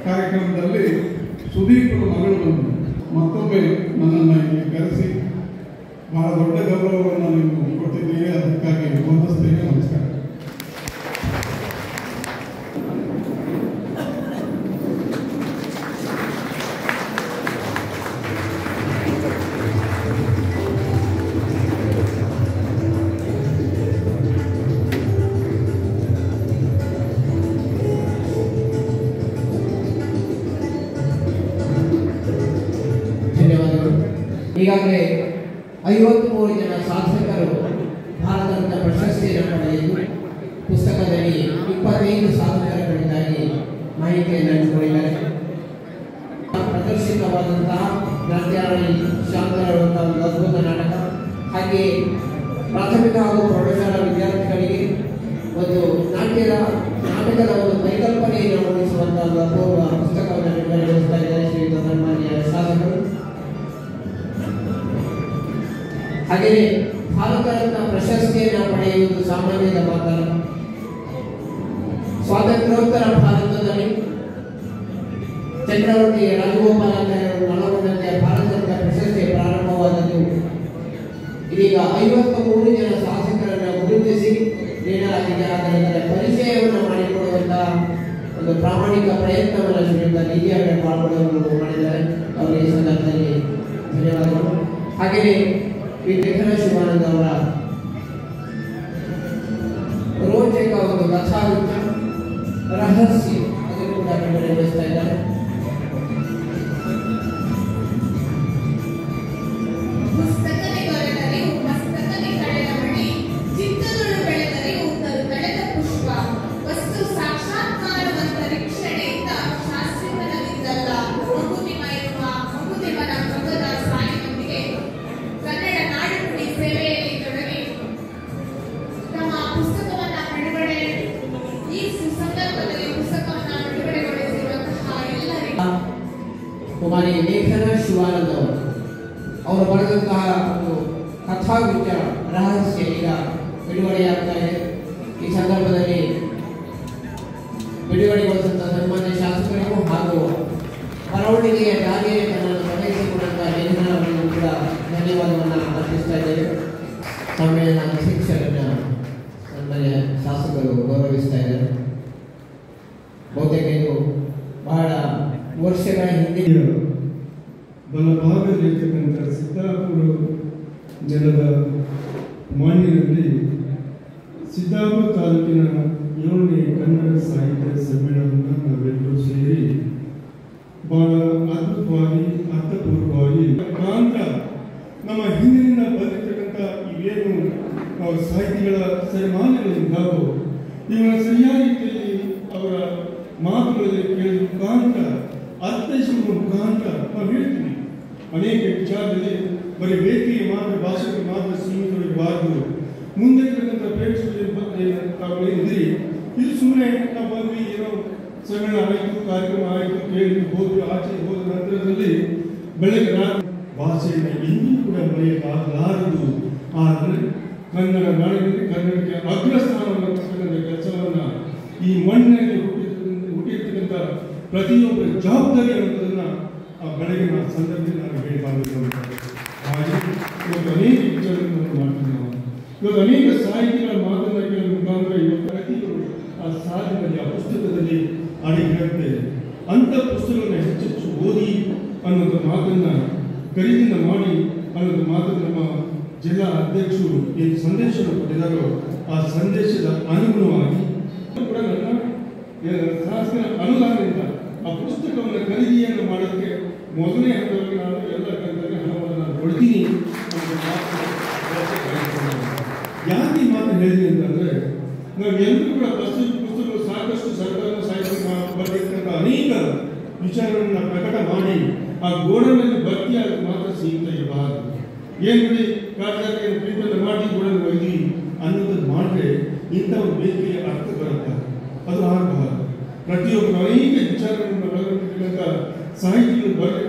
ಕಾರ್ಯಕ್ರಮದಲ್ಲಿ ಸುದೀಪ್ರ ಮಗಳು ಬಂದು ಮತ್ತೊಮ್ಮೆ ನನ್ನನ್ನು ಇಲ್ಲಿ ಕರೆಸಿ ಬಹಳ ದೊಡ್ಡ ಗೌರವವನ್ನು ನೀವು ಕೊಟ್ಟಿದ್ದೀರಿ. ಅದಕ್ಕಾಗಿ ವಂದಿಸ್ತೇನೆ. ನಮಸ್ಕಾರ. ಈಗಾಗಲೇ 53 ಜನ ಸಾಧಕರು ಭಾರತದ ಪ್ರಶಸ್ತಿಯನ್ನು ಪಡೆದಿದ್ದು ಪುಸ್ತಕದಲ್ಲಿ 25 ಸಾಧಕರುಗಳಿಗಾಗಿ ಮಾಹಿತಿಯನ್ನು ಹಂಚಿಕೊಂಡಿದ್ದಾರೆ. ಪ್ರದರ್ಶಿತವಾದಂತಹ ನಾಟ್ಯಾವಳಿ ಶಾಂತರವಾದಂತಹ ಒಂದು ಅದ್ಭುತ ನಾಟಕ, ಹಾಗೆ ಪ್ರಾಥಮಿಕ ಹಾಗೂ ಪ್ರೌಢಶಾಲಾ ವಿದ್ಯಾರ್ಥಿಗಳಿಗೆ ಒಂದು ನಾಟಕದ ಒಂದು ಪರಿಕಲ್ಪನೆಯನ್ನು ಮೂಡಿಸುವಂತಹ ಒಂದು ಅಪೂರ್ವ ಪುಸ್ತಕವನ್ನು ನಿರ್ವಹಿಸ್ತಾ ಇದ್ದಾರೆ ಶ್ರೀಯುತ ಸನ್ಮಾನ್ಯ ಶಾಸಕರು. ಹಾಗೆಯೇ ಭಾರತ ರತ್ನ ಪ್ರಶಸ್ತಿಯನ್ನು ಪಡೆಯುವುದು ಸಾಮಾನ್ಯದ ಮಾತಲ್ಲ. ಸ್ವಾತಂತ್ರ್ಯೋತ್ತರ ಭಾರತದಲ್ಲಿ ಚಕ್ರವರ್ತಿ ರಾಜಗೋಪಾಲಾಚಾರ್ಯರು ಒಳಗೊಂಡಂತೆ ಭಾರತ ರತ್ನ ಪ್ರಶಸ್ತಿ ಪ್ರಾರಂಭವಾದದ್ದು ಇದೀಗ 53 ಜನ ಶಾಸಕರನ್ನು ಗುರುತಿಸಿ ನೀಡಲಾಗಿದೆ. ಅದರ ಪರಿಚಯವನ್ನು ಮಾಡಿಕೊಡುವಂತಹ ಒಂದು ಪ್ರಾಮಾಣಿಕ ಪ್ರಯತ್ನವನ್ನು ಶ್ರೀಯುತ ನಿಧಿಯವರು ಮಾಡಿದ್ದಾರೆ. ಅವರಿಗೆ ಈ ಸಂದರ್ಭದಲ್ಲಿ ಧನ್ಯವಾದಗಳು. ಹಾಗೆಯೇ ವಿಠಲ ಶಿವಾನಂದ ಅವರ ರೋಚಕ ಒಂದು ಕಥಾವೃತ್ತ ರಹಸ್ಯ ಅದನ್ನು ಕೂಡ ನಿರ್ವಹಿಸ್ತಾ ಇದ್ದಾರೆ. ಕುಮಾರಿ ಲೇಖನ ಶಿವಾನಂದ ಅವರು ಬರೆದಂತಹ ಒಂದು ಕಥಾವೃತ್ತ ರಹಸ್ಯ ಈಗ ಬಿಡುಗಡೆಯಾಗ್ತಾ ಇದೆ. ಈ ಸಂದರ್ಭದಲ್ಲಿ ಬಿಡುಗಡೆಗೊಳಿಸಿದಂತಹ ಸನ್ಮಾನ್ಯ ಶಾಸಕರಿಗೂ ಹಾಗೂ ಬರವಣಿಗೆಯ ದಾರಿಯಲ್ಲಿ ತನ್ನನ್ನು ತೊಡಗಿಸಿಕೊಂಡಂತಹ ಲೇಖನ ಅವರಿಗೂ ಕೂಡ ಧನ್ಯವಾದವನ್ನು ಅರ್ಪಿಸ್ತಾ ಇದ್ದೇವೆ. ಸಮ್ಮೇಳನ ಅಧ್ಯಕ್ಷರನ್ನು ಸನ್ಮಾನ್ಯ ಶಾಸಕರು ಗೌರವಿಸ್ತಾ ಇದ್ದಾರೆ. ಬಹುತೇಕ ಇದು ಬಹಳ ವರ್ಷಗಳ ಹಿಂದೆ ಬಲಭಾಗದಲ್ಲಿರ್ತಕ್ಕಂಥ ಸಿದ್ದಾಪುರ ನೆಲದ ಮಣ್ಣಿನಲ್ಲಿ ಸಿದ್ದಾಪುರ ತಾಲೂಕಿನ 7ನೇ ಕನ್ನಡ ಸಾಹಿತ್ಯ ಸಮ್ಮೇಳನವನ್ನು ನಾವೆಲ್ಲರೂ ಸೇರಿ ಬಹಳ ಅದ್ಭುತವಾಗಿ ಅರ್ಥಪೂರ್ವವಾಗಿ ಕಾಂತ ನಮ್ಮ ಹಿಂದಿನಿಂದ ಬಂದಿರತಕ್ಕಂಥ ಇವೇನು ಸಾಹಿತಿಗಳ ಸರಿಮಾನಗಳಿಂದಾಗೋ ಇವರ ಸರಿಯಾದ ರೀತಿಯಲ್ಲಿ ಅವರ ಮಾತುಗಳಲ್ಲಿ ಕೇಳಿದ ಮುಖಾಂತರ ಅರ್ಥೈಸುವ ಮುಖಾಂತರ ನಾವು ಹೇಳ್ತೀವಿ ಅನೇಕ ವಿಚಾರದಲ್ಲಿ ಬರೀ ವೇದಿಕೆಗೆ ಮಾತ್ರ ಭಾಷೆಗೆ ಮಾತ್ರ ಸೀಮಿತವಾಗಿರಬಾರ್ದು. ಮುಂದೆ ಇರತಕ್ಕಂಥ ಪ್ರೇಕ್ಷಕರು ಇದ್ರಿ ಇದು ಸುಮ್ಮನೆ ನಾವು ಬಂದ್ವಿ ಏನೋ ಸಮ್ಮೇಳನ ಆಯಿತು ಕಾರ್ಯಕ್ರಮ ಆಯಿತು ಕೇಳಿ ಹೋದ್ವಿ ಆಚೆ ಹೋದ ನಂತರದಲ್ಲಿ ಬೆಳಗ್ಗೆ ರಾತ್ರಿ ಭಾಷೆಯನ್ನು ಇನ್ನೂ ಕೂಡ ಮರೆಯಲಾಗಲಾರದು. ಆದರೆ ಕನ್ನಡ ನಾಡಿನಲ್ಲಿ ಕನ್ನಡಕ್ಕೆ ಅಗ್ರಸ್ಥಾನವನ್ನು ಕೊಡ್ತಕ್ಕಂಥ ಕೆಲಸವನ್ನು ಈ ಮಣ್ಣಿನಲ್ಲಿ ಹುಟ್ಟಿರ್ತಕ್ಕಂಥ ಪ್ರತಿಯೊಬ್ಬರ ಜವಾಬ್ದಾರಿ ಅನ್ನೋದನ್ನು ಆ ಬೆಳಗಿನ ಸಂದರ್ಭದಲ್ಲಿ ನಾನು ಹೇಳಬಾರದು. ಹಾಗೆ ಇವತ್ತು ಅನೇಕ ವಿಚಾರಗಳನ್ನು ಮಾಡ್ತೀವಿ ನಾವು. ಇವತ್ತು ಅನೇಕ ಸಾಹಿತಿಗಳ ಮಾತನ್ನು ಕೇಳುವ ಮುಖಾಂತರ ಇವತ್ತು ಪ್ರತಿಯೊಬ್ಬರು ಆ ಸಾಧನೆಯಲ್ಲಿ ಆ ಪುಸ್ತಕದಲ್ಲಿ ಅಡಗಿರುತ್ತೆ. ಅಂಥ ಪುಸ್ತಕಗಳನ್ನು ಹೆಚ್ಚೆಚ್ಚು ಓದಿ ಅನ್ನೋದು ಮಾತನ್ನು ಖರೀದಿನ ಮಾಡಿ ಅನ್ನೋದು ಮಾತನ್ನು ನಮ್ಮ ಜಿಲ್ಲಾ ಅಧ್ಯಕ್ಷರು ಏನು ಸಂದೇಶವನ್ನು ಕೊಟ್ಟಿದ್ದಾರೋ ಆ ಸಂದೇಶದ ಅನುಗುಣವಾಗಿ ಕೂಡ ನನ್ನ ಶಾಸನ ಅನುದಾನದಿಂದ ಆ ಪುಸ್ತಕವನ್ನು ಖರೀದಿಯನ್ನು ಮಾಡೋಕ್ಕೆ ಮೊದಲನೇ ಹಂತವಾಗಿ ನಾನು ಎಲ್ಲ ಹಂತದಲ್ಲಿ ಹಣವನ್ನು ನಾನು ಕೊಡ್ತೀನಿ. ಯಾಕೆ ಈ ಮಾತು ಹೇಳಿದೆ ಅಂತಂದರೆ ನಾವೆಲ್ಲರೂ ಕೂಡ ಪುಸ್ತಕಗಳು ಸಾಕಷ್ಟು ಸರ್ಕಾರ ಸಾಹಿತ್ಯ ಬರೆದಿರ್ತಕ್ಕಂಥ ಅನೇಕ ವಿಚಾರಗಳನ್ನು ಪ್ರಕಟ ಮಾಡಿ ಆ ಗೋಡನಲ್ಲಿ ಭರ್ತಿಯಾಗಿ ಮಾತ್ರ ಸೀಮಿತ ಇರಬಾರದು. ಏನು ಬಿಡಿ ಕಾರ್ಯದಲ್ಲಿ ಪ್ರೀತಿಯನ್ನು ಮಾಡಿ ಗೋಡನ್ನು ಒಯ್ದಿ ಅನ್ನೋದನ್ನು ಮಾಡಿದ್ರೆ ಇಂಥ ಒಂದು ವೇದಿಕೆಯ ಅರ್ಥ ಬರುತ್ತೆ. ಅದು ಆಗಬಾರದು. ಪ್ರತಿಯೊಬ್ಬರು ಅನೇಕ ವಿಚಾರಗಳನ್ನು ಬರೆದಿರ್ತಕ್ಕಂಥ ಸಾಹಿತಿಗಳು